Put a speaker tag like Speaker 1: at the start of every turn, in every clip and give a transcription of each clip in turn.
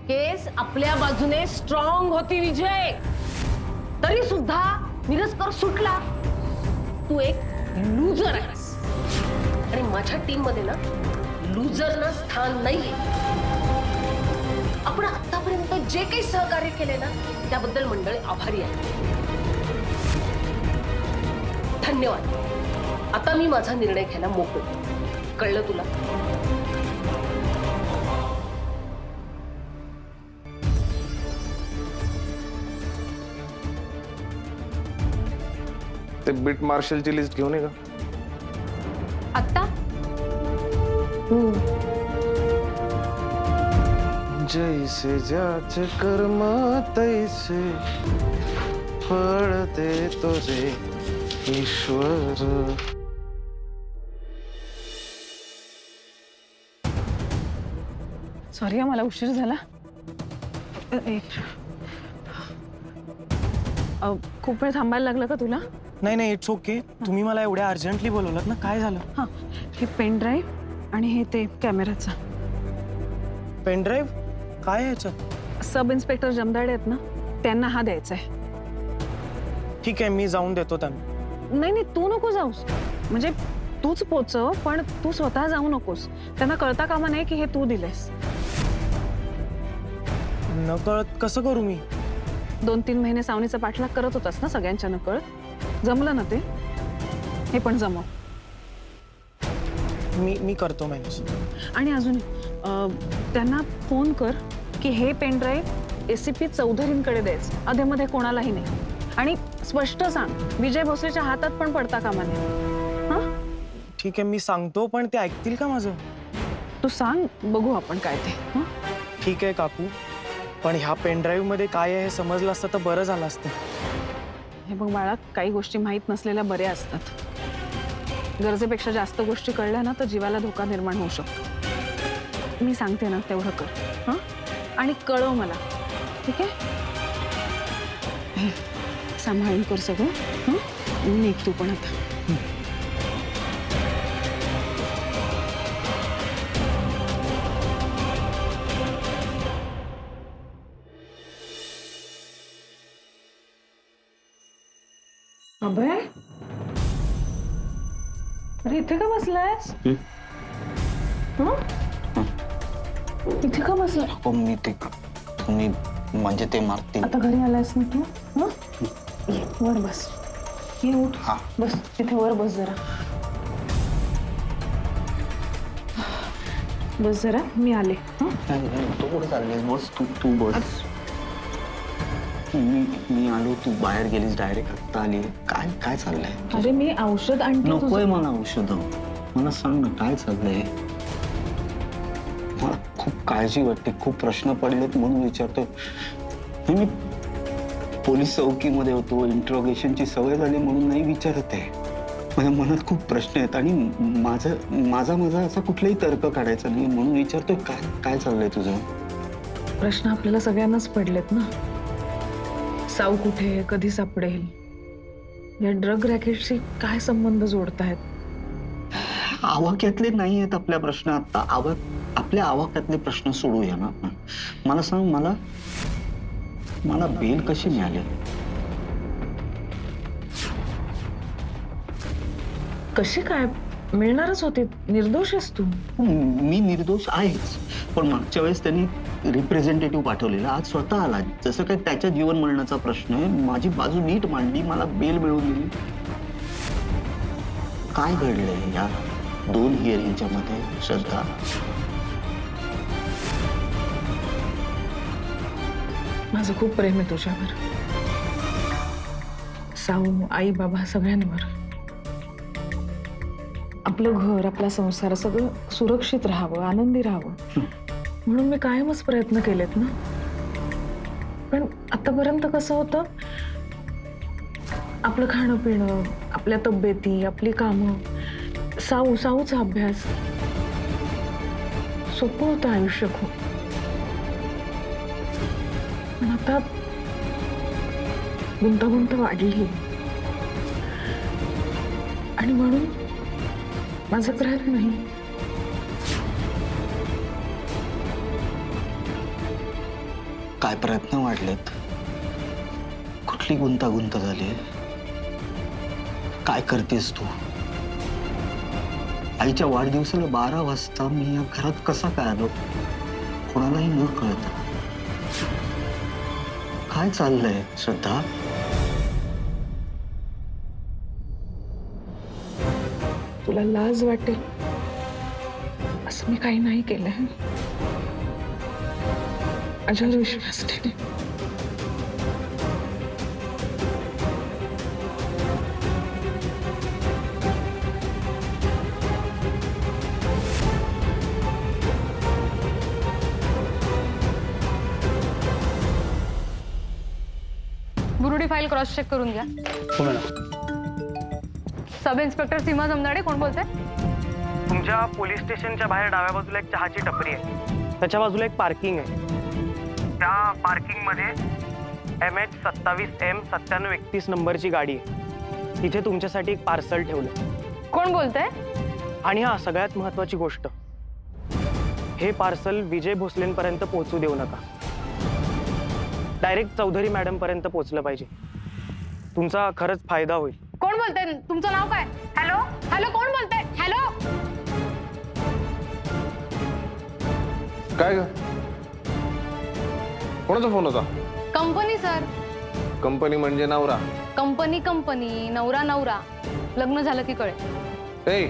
Speaker 1: केस आपल्या बाजूने स्ट्रॉंग होती विजय. तरी सुद्धा मिरजकर सुटला. तू एक लूजर आहेस आणि माझ्या टीम मध्ये ना लूजरना स्थान नाहीये. आपण आतापर्यंत जे काही सहकार्य केले ना त्याबद्दल मंडळी आभारी आहे. धन्यवाद. आता मी माझा निर्णय घ्यायला मोकळी. कळलं तुला?
Speaker 2: ते बीट मार्शलची लिस्ट घेऊन ये का?
Speaker 1: आत्ता
Speaker 2: जैसे ज्याचे कर्म तैसे फळ देतो रे ईश्वर.
Speaker 3: सॉरी मला उशीर झाला. खूप वेळ थांबायला लागलं का तुला?
Speaker 4: नाही नाही, इट्स ओके. तुम्ही मला एवढ्या अर्जंटली बोलवलात ना, काय झालं?
Speaker 3: हां, हे पेन ड्राईव्ह आणि हे ते कॅमेराचा.
Speaker 4: पेन ड्राईव्ह काय आहे याच्यात?
Speaker 3: सब इन्स्पेक्टर जमदाडे आहेत ना, त्यांना हा द्यायचा आहे.
Speaker 4: ठीक आहे, मी जाऊन देतो त्यांना.
Speaker 3: नाही नाही, तू नको जाऊस. म्हणजे तूच पोचव, पण तू स्वतः जाऊ नकोस. त्यांना कळता कामा नाही की हे तू दिलेस.
Speaker 4: नकळत कसं करू मी?
Speaker 3: 2-3 महिने सावनीचा पाठलाग करत होतास ना सगळ्यांच्या नकळत. जमलं ना ते? हे पण जमव.
Speaker 4: मी करतो मॅनेज.
Speaker 3: आणि अजून त्यांना फोन कर की हे पेन ड्राईव्ह ACP चौधरींकडे द्यायचं, अधेमध्ये कोणालाही नाही. आणि स्पष्ट सांग, विजय भोसलेच्या हातात पण पडता कामा नये. हां,
Speaker 4: ठीक आहे, मी सांगतो. पण ते ऐकतील का माझं?
Speaker 3: तू सांग, बघू आपण काय ते. हां,
Speaker 4: ठीक आहे काकू, पण ह्या पेन ड्राईव्ह मध्ये काय आहे हे समजलं असतं तर बरं झालं असतं.
Speaker 3: हे बघ बाळा, काही गोष्टी माहीत नसलेल्या बऱ्या असतात. गरजेपेक्षा जास्त गोष्टी कळल्या ना तर जीवाला धोका निर्माण होऊ शकतो. मी सांगते ना तेवढं कर. हां, आणि कळव मला, ठीक आहे? सांभाळून कर सगळं. हां, निघ तू पण आता. अभय, अरे इथे का बसलायस? इथे का बसलाय?
Speaker 5: मी ते तुम्ही म्हणजे ते मारतील.
Speaker 3: आता घरी आलायस ना तू? हं? ये वर बस. ये उठ.
Speaker 5: हा.
Speaker 3: बस तिथे वर बस जरा. बस जरा, मी आले. हं?
Speaker 5: तू कुठे चाललीस? बस तू बस. मी आलो, तू बाहेर गेलीस डायरेक्ट. आत्ता आली. काय काय चाललंय?
Speaker 3: अरे मी औषध आणते.
Speaker 5: नकोय मला औषध. मला सांग ना काय चाललंय. मला खूप काळजी वाटते, खूप प्रश्न पडलेत म्हणून विचारतोय. मी पोलीस चौकीमध्ये होतो, इंट्रोगेशनची सवय झाली म्हणून नाही विचारत आहे. माझ्या मनात खूप प्रश्न आहेत आणि माझा असा कुठलाही तर्क काढायचा नाही म्हणून विचारतोय. काय काय चाललंय तुझं?
Speaker 3: प्रश्न आपल्याला सगळ्यांनाच पडलेत ना. साऊ कुठे, कधी सापडेल? या ड्रग रॅकेटशी काय संबंध जोडतायत?
Speaker 5: आवाक्यातले नाही आहेत आपल्या प्रश्न. आता आपल्या आवाक्यातले प्रश्न सोडूया ना आपण. मला सांग, मला बेल कशी मिळाली?
Speaker 3: कशी काय मिळणारच होती? निर्दोष आहेस तू.
Speaker 5: मी निर्दोष आहेच, पण मागच्या वेळेस त्यांनी रिप्रेझेंटेटिव्ह पाठवलेला, आज स्वतः आला. जसं काय त्याच्या जीवन मरणाचा प्रश्न आहे. माझी बाजू नीट मांडली, मला बेल मिळवून दिली. काय घडलंय या 2 हिअरिंगच्या मध्ये श्रद्धा?
Speaker 3: माझं खूप प्रेम आहे तुझ्यावर. साऊ, आई, बाबा सगळ्यांवर. आपलं घर, आपला संसार सगळं सुरक्षित राहावं, आनंदी राहावं म्हणून मी कायमच प्रयत्न केलेत ना. पण आतापर्यंत कसं होतं, आपलं खाणं पिणं, आपल्या तब्येती, आपली कामं, साऊचा अभ्यास, सोपं होतं आयुष्य खूप. पण आता गुंतागुंत वाढली आणि म्हणून माझं प्रयत्न नाही.
Speaker 5: 2 हिअरिंग. काय प्रयत्न वाढलेत, कुठली गुंतागुंत झाली, काय करतेस तू? आईच्या वाढदिवसाला 12 वाजता मी या घरात कसा काय आलो, कोणालाही न कळत? काय चाललंय श्रद्धा?
Speaker 3: तुला लाज वाटेल असं मी काही नाही केलंय. माझ्यावर विश्वास ठेव.
Speaker 6: बुरुडी फाईल क्रॉस चेक करून घ्या.
Speaker 4: हो मॅडम.
Speaker 6: सब इन्स्पेक्टर सीमा जमदाडे कोण बोलते?
Speaker 4: तुमच्या पोलीस स्टेशनच्या बाहेर डाव्या बाजूला एक चहाची टपरी आहे, त्याच्या बाजूला एक पार्किंग आहे. त्या पार्किंगमध्ये MH27M9731 नंबरची गाडी आहे. तिथे तुमच्यासाठी एक पार्सल ठेवलं.
Speaker 6: कोण बोलते?
Speaker 4: आणि हा सगळ्यात महत्वाची गोष्ट, हे पार्सल विजय भोसलेंपर्यंत पोहोचू देऊ नका. डायरेक्ट चौधरी मॅडम पर्यंत पोहोचलं पाहिजे. तुमचा खरंच फायदा होईल.
Speaker 6: कोण बोलते? तुमचं नाव काय? हॅलो हॅलो, कोण बोलते? हॅलो.
Speaker 2: काय ग, कोणाचा फोन होता?
Speaker 6: Company sir.
Speaker 2: कंपनी म्हणजे नवरा?
Speaker 6: कंपनी नवरा नवरा. लग्न झालं की कळे.
Speaker 2: ए,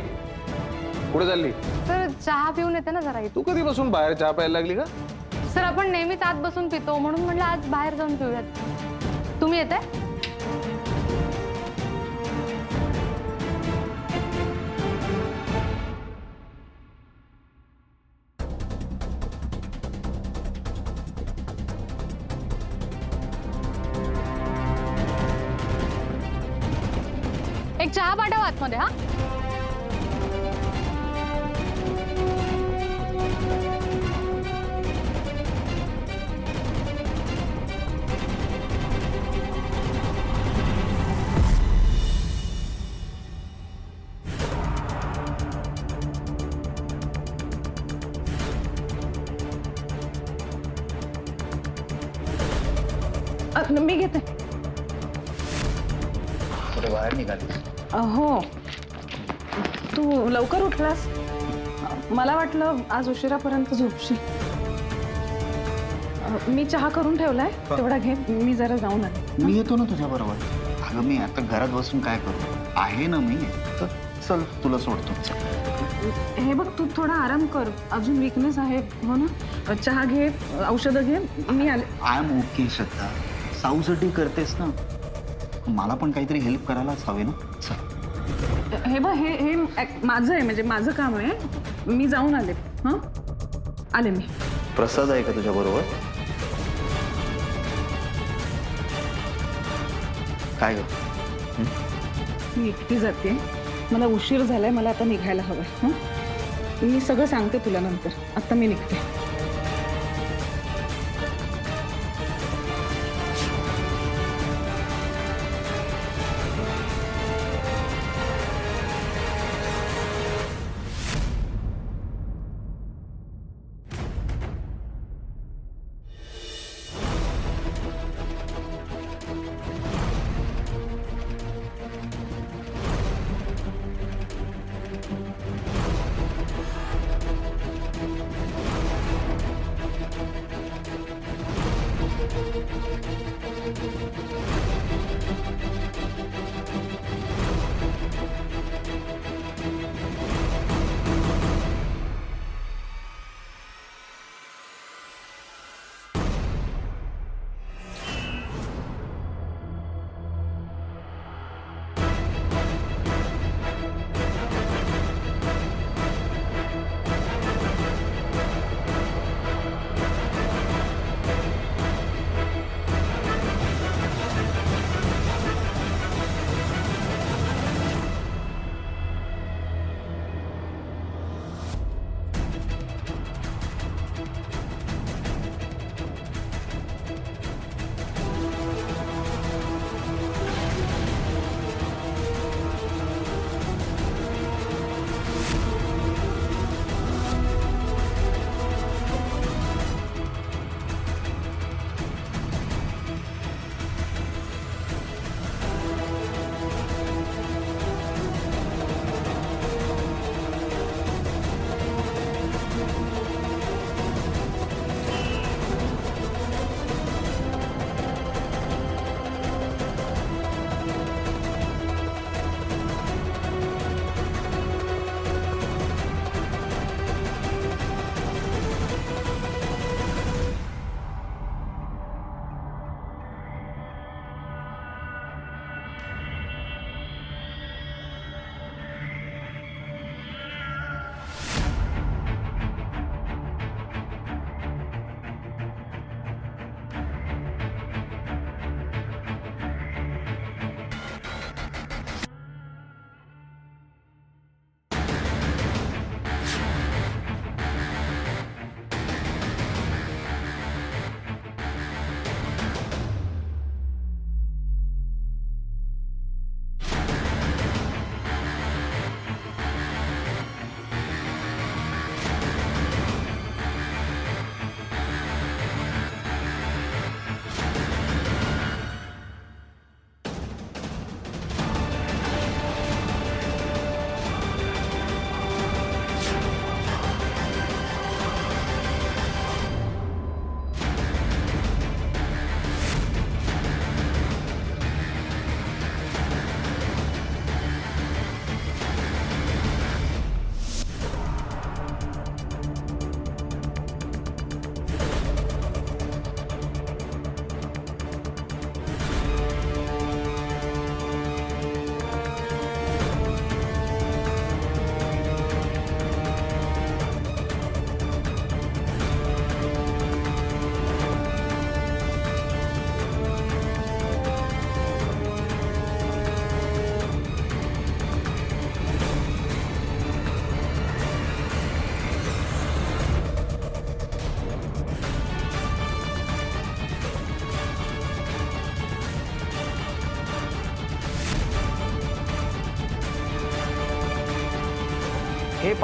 Speaker 2: कुठे चालली?
Speaker 6: सर चहा पिऊन येते ना जरा इथे.
Speaker 2: तू कधीपासून बाहेर चहा प्यायला लागली का?
Speaker 6: सर आपण नेहमीच आत बसून पितो म्हणून म्हटलं आज बाहेर जाऊन पिऊयात. तुम्ही येते? एक चहा पाठव आतमध्ये. हा
Speaker 3: मी घेते.
Speaker 5: कुठे बाहेर निघाली?
Speaker 3: हो, तू लवकर उठलास. मला वाटलं आज उशिरापर्यंत झोपशील. मी चहा करून ठेवलाय, तेवढा घे. मी जरा जाऊन आले.
Speaker 5: मी येतो ना तुझ्या बरोबर. अगं मी आता घरात बसून काय करू, आहे ना मी. तर चल तुला सोडतो.
Speaker 3: हे बघ, तू थोडा आराम कर, अजून वीकनेस आहे हो ना. चहा घे, औषधं घे, मी आले.
Speaker 5: आय एम ओके श्रद्धा. साऊसाठी करतेस ना, मला पण काहीतरी हेल्प करायलाच हवे ना. चल.
Speaker 3: हे बघ, हे माझं आहे, म्हणजे माझं काम आहे. मी जाऊन आले. हां, आले मी.
Speaker 5: प्रसाद आहे का तुझ्या बरोबर? काय ग?
Speaker 3: मी एकटी जाते, मला उशीर झालाय, मला आता निघायला हवंय. हां, मी सगळं सांगते तुला नंतर. आता मी निघते.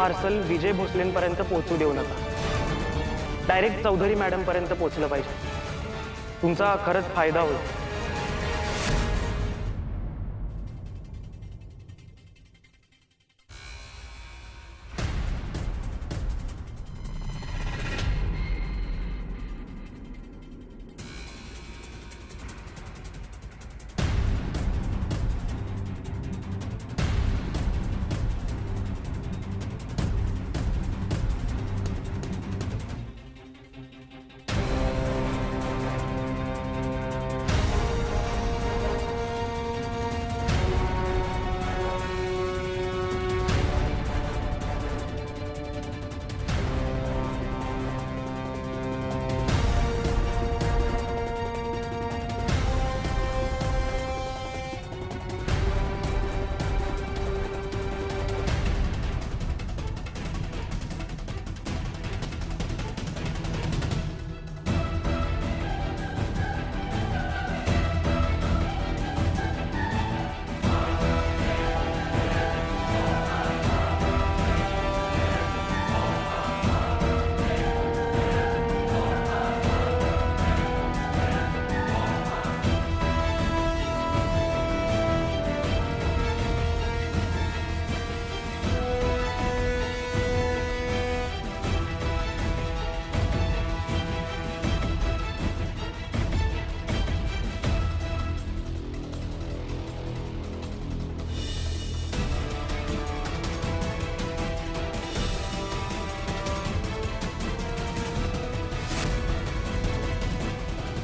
Speaker 4: पार्सल विजय भोसलेंपर्यंत पोहोचू देऊ नका. डायरेक्ट चौधरी मॅडम पर्यंत पोहोचलं पाहिजे. तुमचा खरंच फायदा होईल.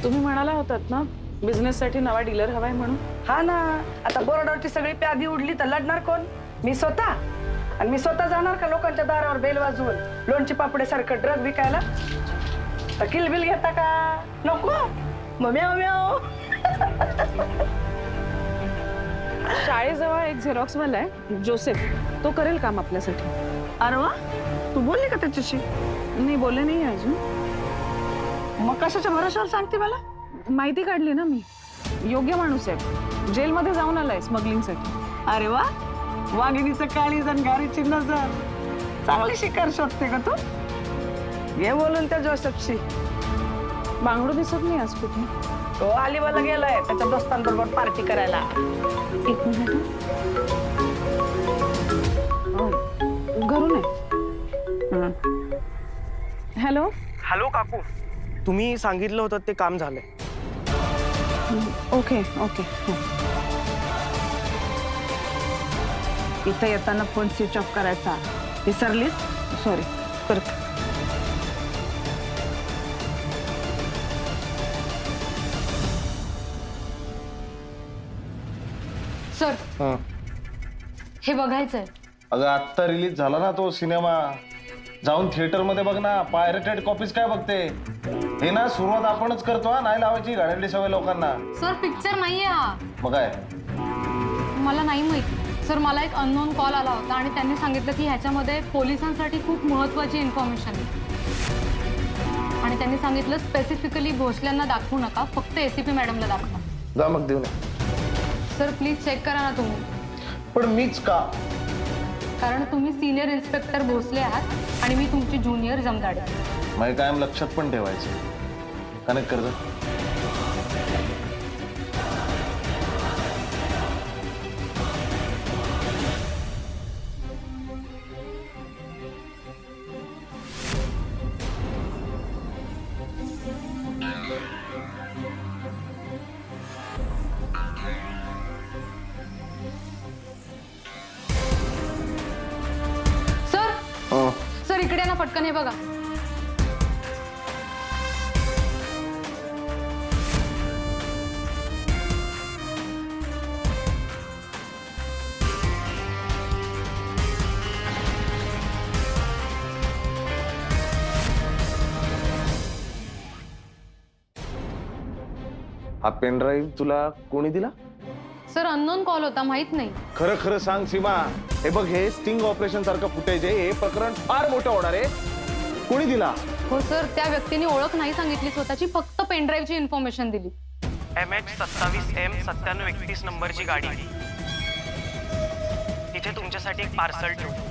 Speaker 3: तुम्ही म्हणाला होतात ना बिझनेससाठी नवा डीलर हवाय म्हणून.
Speaker 7: हा ना, आता बोर्डावरची सगळी प्यादी उडली तर लढणार कोण? मी स्वतः. आणि मी स्वतः जाणार का लोकांच्या दारावर बेल वाजवून लोणची पापड्यासारखं ड्रग विकायला? तर किलबिल घेता का? नको. मग म्याव म्याव.
Speaker 3: शाळेजवळ एक झेरॉक्सवाला आहे जोसेफ, तो करेल काम आपल्यासाठी.
Speaker 7: अरे वा, तू बोलली का त्याच्याशी?
Speaker 3: नाही बोलले नाही अजून.
Speaker 7: मग कशाच्या भरोशावर सांगते मला?
Speaker 3: माहिती काढली ना मी. योग्य माणूस आहे, जेलमध्ये जाऊन आलाय स्मगलिंगसाठी.
Speaker 7: अरे वा, वाघिणीचं काळी जणगारीची नजर. चांगली शिकार शोधते का तू? घे बोलून त्या जोसेफशी.
Speaker 3: बांगडू दिसत नाही आज कुठे.
Speaker 7: तो अलिबागला गेलाय त्याच्या दोस्तांबरोबर पार्टी करायला.
Speaker 3: एक मिनिट घरून आहे. हॅलो.
Speaker 4: हॅलो काकू, तुम्ही सांगितलं होतं ते काम झालंय.
Speaker 3: Okay okay.
Speaker 7: इथं येताना फोन स्विच ऑफ करायचा. विसरलीस?
Speaker 3: सॉरी परत.
Speaker 6: सर
Speaker 2: हा.
Speaker 6: हे बघायचंय.
Speaker 2: अगं आत्ता रिलीज झाला ना तो सिनेमा. जाऊन थिएटर मध्ये बघ ना. पायरेटेड कॉपीज काय बघते? हे ना सुरुवात आपणच करतो हा. नाही लावायची घाणेरडी सवय लोकांना.
Speaker 6: सर पिक्चर नाहीये हा.
Speaker 2: मग काय?
Speaker 6: मला नाही माहिती सर. मला एक अननोन कॉल आला होता आणि त्यांनी सांगितलं की ह्याच्यामध्ये पोलिसांसाठी खूप महत्वाची इन्फॉर्मेशन आहे. आणि त्यांनी सांगितलं स्पेसिफिकली भोसल्यांना दाखवू नका, फक्त एसीपी मॅडमला दाखवा.
Speaker 2: जा मग देऊ नये.
Speaker 6: सर प्लीज चेक करा ना तुम्ही.
Speaker 2: पण मीच का?
Speaker 6: कारण तुम्ही सिनियर इन्स्पेक्टर भोसले आहात आणि मी तुमची ज्युनियर जमदाडे.
Speaker 2: माझ्या कायम लक्षात पण ठेवायचं. कनेक्ट कर जा.
Speaker 6: सर
Speaker 2: हं.
Speaker 6: सर इकडे ना पटकन. हे बघा.
Speaker 2: हा पेन ड्राईव्ह तुला कोणी दिला?
Speaker 6: सर अननोन कॉल होता, माहित नाही.
Speaker 2: खरं खरं सांग सीमा. हे बघ, हे स्टिंग ऑपरेशन सारखं फुटेज आहे. हे प्रकरण फार मोठं होणार आहे. कोणी दिला?
Speaker 6: हो सर, त्या व्यक्तीने ओळख नाही सांगितली स्वतःची, फक्त पेनड्राईव्हची इन्फॉर्मेशन दिली.
Speaker 4: MH27M9731 नंबरची गाडी. तिथे तुमच्यासाठी एक पार्सल ठेवतो.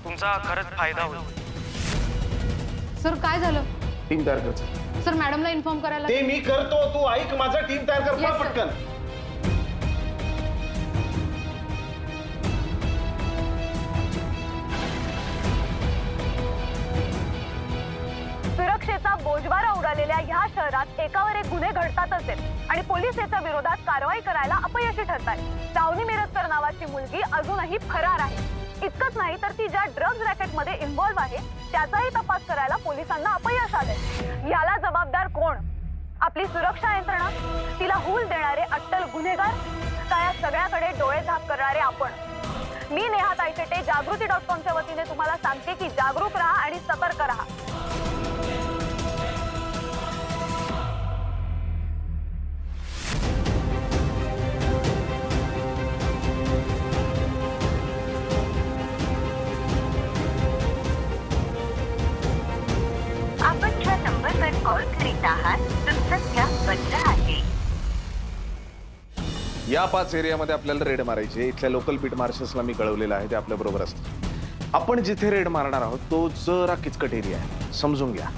Speaker 4: तुमचा खरंच फायदा होईल.
Speaker 6: सर काय झालं?
Speaker 2: टीम तयार कर.
Speaker 6: सर मॅडमला इन्फॉर्म करायला.
Speaker 2: ते मी करतो, तू ऐक माझा. टीम तयार कर
Speaker 6: Yes, sir.
Speaker 2: पटकन.
Speaker 8: सुरक्षेचा बोजवारा उडालेल्या ह्या शहरात एकावर एक गुन्हे घडतातच आहेत आणि पोलीस याच्या विरोधात कारवाई करायला अपयशी ठरतायत. सावनी मिरजकर नावाची मुलगी अजूनही फरार आहे. इतकंच नाही तर ती ज्या ड्रग्ज रॅकेटमध्ये इन्व्हॉल्व्ह आहे त्याचाही तपास करायला पोलिसांना अपयश आलंय. याला जबाबदार कोण? आपली सुरक्षा यंत्रणा, तिला हूल देणारे अट्टल गुन्हेगार, का या सगळ्याकडे डोळे झाक करणारे आपण? मी नेहा तायचेटे जागृती.com वतीने तुम्हाला सांगते की जागरूक राहा आणि सतर्क राहा.
Speaker 9: आपण ज्या नंबरवर कॉल करीत आहात तो सध्या बंद आहे.
Speaker 2: या 5 एरियामध्ये आपल्याला रेड मारायचे. इथल्या लोकल बीट मार्शल्सला मी कळवलेलं आहे, ते आपल्या बरोबर असतात. आपण जिथे रेड मारणार आहोत तो जरा किचकट एरिया आहे, समजून घ्या.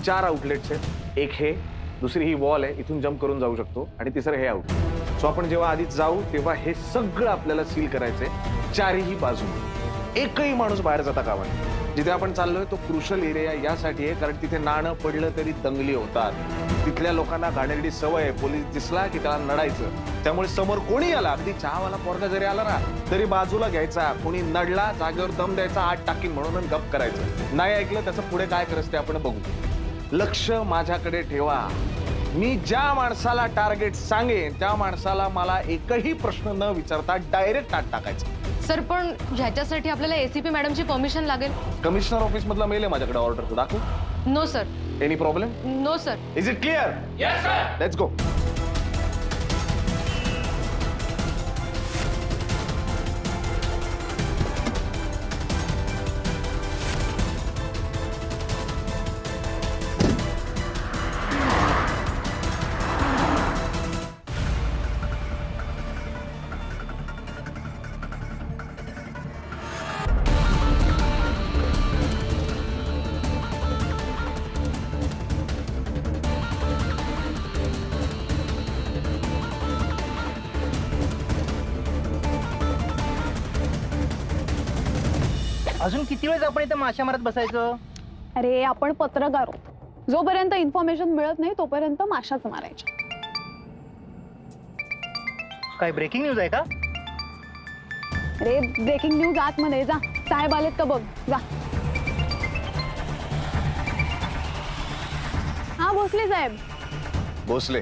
Speaker 2: 4 आउटलेट्स आहेत. एक हे, दुसरी ही वॉल आहे, इथून जम्प करून जाऊ शकतो, आणि तिसरं हे आउट. सो आपण जेव्हा आधी जाऊ तेव्हा हे सगळं आपल्याला सील करायचंय, 4ही बाजूने. एकही माणूस बाहेर जाता कामा नये. जिथे आपण चाललोय तो क्रुशल एरिया यासाठी आहे कारण तिथे नाणं पडलं तरी दंगली होतात. तिथल्या लोकांना घाणेरडी सवय आहे, पोलीस दिसला की त्याला नडायचं. त्यामुळे समोर कोणी आला, अगदी चहावाला पोरगा जरी आला ना तरी बाजूला घ्यायचा. कोणी नडला जागेवर दम द्यायचा, आत टाकीन म्हणून गप करायचं. नाही ऐकलं त्याचं पुढे काय करायचं ते आपण बघू. लक्ष माझ्याकडे ठेवा. मी ज्या माणसाला टार्गेट सांगेन त्या माणसाला मला एकही प्रश्न न विचारता डायरेक्ट आत टाकायचं.
Speaker 6: सर पण ह्याच्यासाठी आपल्याला एसीपी मॅडमची परमिशन लागेल.
Speaker 2: कमिशनर ऑफिस मधला मेल आहे माझ्याकडे, ऑर्डर दाखवू.
Speaker 6: No sir.
Speaker 2: Any problem?
Speaker 6: No sir.
Speaker 2: Is it clear? Yes sir. Let's go.
Speaker 10: अजून किती वेळ आपण इथे माशा मारत बसायचं?
Speaker 3: अरे आपण पत्रकार आहोत, जोपर्यंत इन्फॉर्मेशन मिळत नाही तोपर्यंत माशाच मारायच्या.
Speaker 10: काय ब्रेकिंग न्यूज आहे का?
Speaker 3: अरे ब्रेकिंग न्यूज आतमध्ये जा. साहेब आलेत का बघ, जा. हा भोसले साहेब.
Speaker 2: भोसले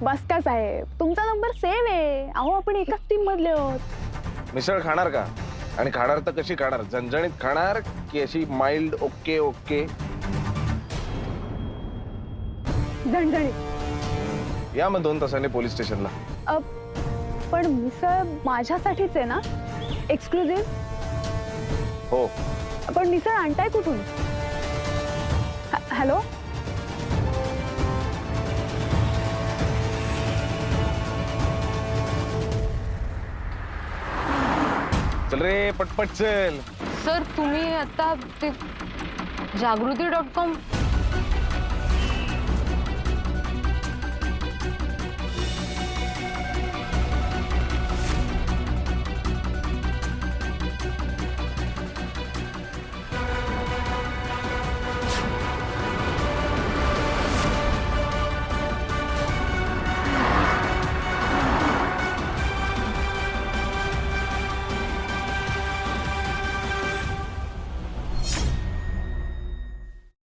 Speaker 3: बस का साहेब, तुमचा नंबर सेव्ह आहे. अहो आपण एकाच टीम मधले आहोत.
Speaker 2: मिसळ खाणार का? आणि खाणार तर कशी खाणार? झणझणीत खाणार की अशी माइल्ड ओके ओके?
Speaker 3: झणझणीत.
Speaker 2: या मग 2 तासांनी पोलीस स्टेशनला.
Speaker 3: पण मिसळ माझ्यासाठीच आहे ना, एक्सक्लुझिव्ह?
Speaker 2: हो.
Speaker 3: पण मिसळ आणताय कुठून? हॅलो.
Speaker 2: चल रे पटपट चल.
Speaker 6: सर तुम्ही आता ते जागृती.com